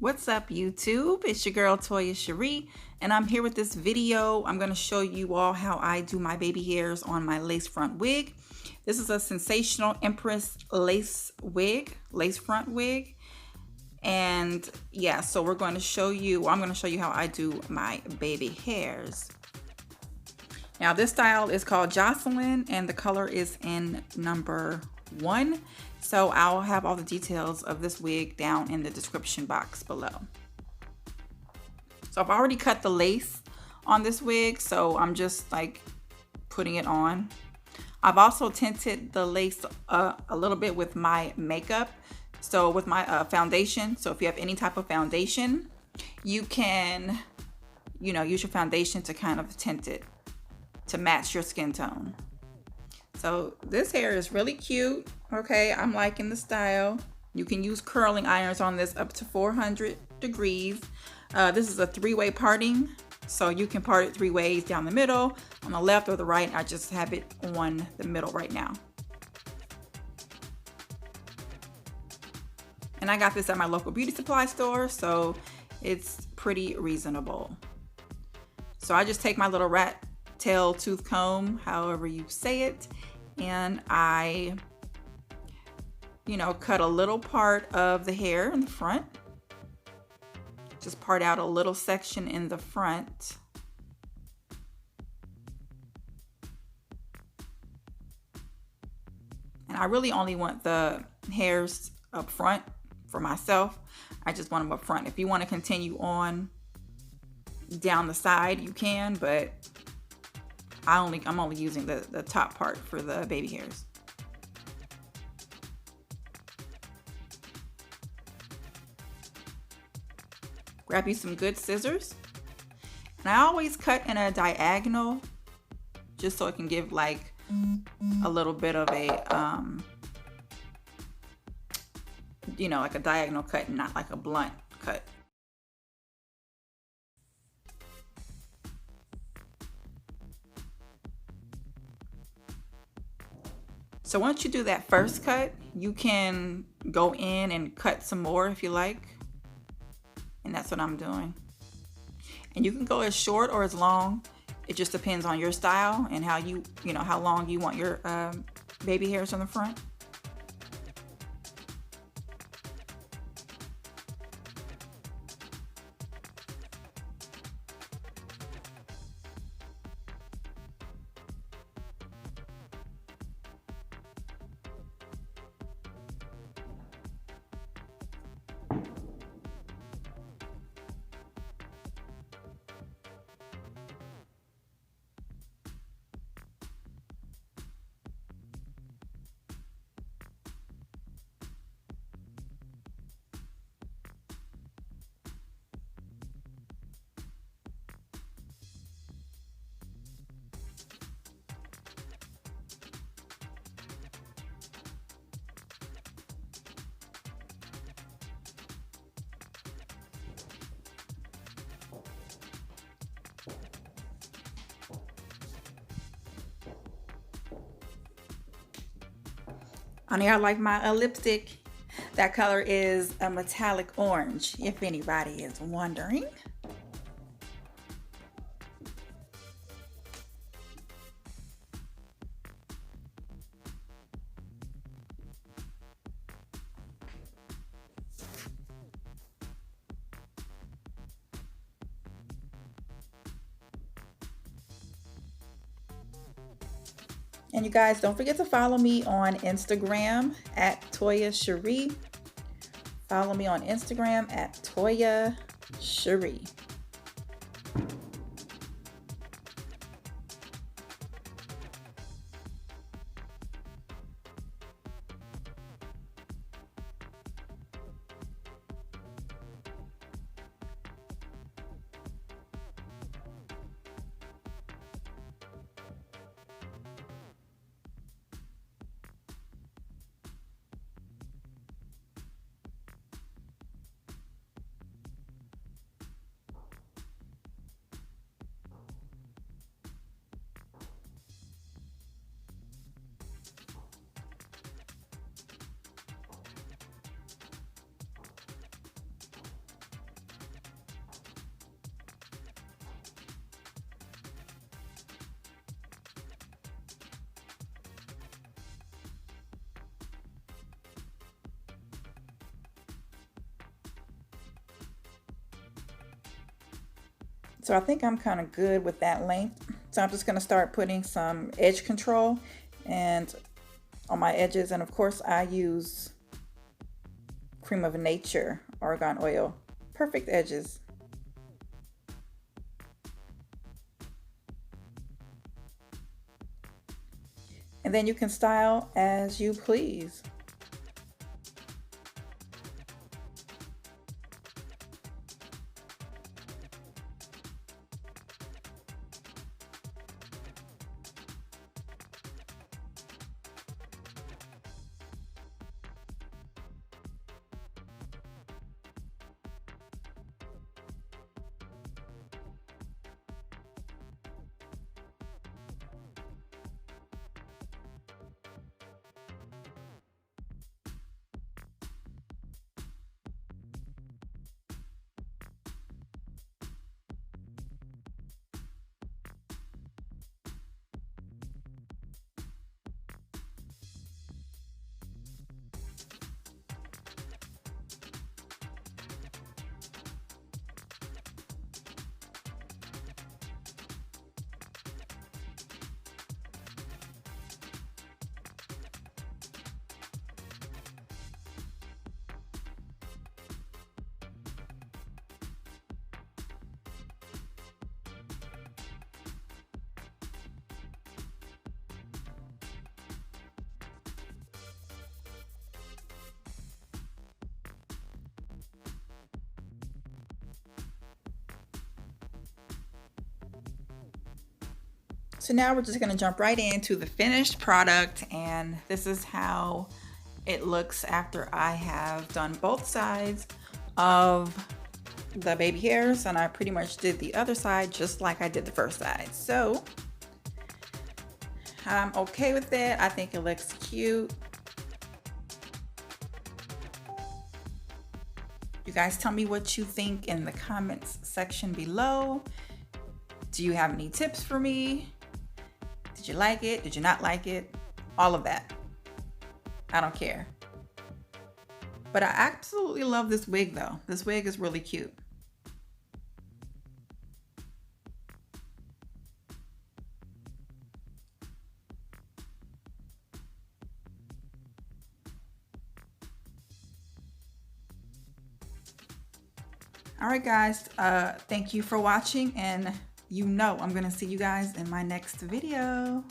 What's up, YouTube? It's your girl Toya Cherie, and I'm here with this video. I'm going to show you all how I do my baby hairs on my Lacefront wig. This is a Sensational Empress Lacefront wig. And yeah, so I'm going to show you how I do my baby hairs. Now this style is called Jocelyn and the color is in number 1. So I'll have all the details of this wig down in the description box below. So I've already cut the lace on this wig, so I'm just like putting it on. I've also tinted the lace a little bit with my makeup. So with my foundation, so if you have any type of foundation, you can, use your foundation to kind of tint it to match your skin tone. So this hair is really cute. Okay, I'm liking the style. You can use curling irons on this up to 400 degrees. This is a 3-way parting, so you can part it 3 ways down the middle, on the left or the right. I just have it on the middle right now. And I got this at my local beauty supply store, so it's pretty reasonable. So I just take my little rat tail tooth comb, however you say it, and I, cut a little part of the hair in the front. Just part out a little section in the front. And I really only want the hairs up front for myself. I just want them up front. If you want to continue on down the side, you can, but I'm only using the top part for the baby hairs. Grab you some good scissors. And I always cut in a diagonal just so it can give like a little bit of a, like a diagonal cut and not like a blunt cut. So once you do that first cut, you can go in and cut some more if you like. And that's what I'm doing. And you can go as short or as long. It just depends on your style and how how long you want your baby hairs on the front. Honey, I like my lipstick. That color is a metallic orange, if anybody is wondering. And you guys, don't forget to follow me on Instagram at Toya Cherie. Follow me on Instagram at Toya Cherie. So I think I'm kind of good with that length. So I'm just going to start putting some edge control and on my edges. And of course I use Cream of Nature argan oil. Perfect edges. And then you can style as you please. So now we're just going to jump right into the finished product, and this is how it looks after I have done both sides of the baby hairs, and I pretty much did the other side just like I did the first side. So I'm okay with it. I think it looks cute. You guys tell me what you think in the comments section below. Do you have any tips for me? Did you like it? Did you not like it? All of that. I don't care. But I absolutely love this wig though. This wig is really cute. All right, guys. Thank you for watching, and you know I'm gonna see you guys in my next video.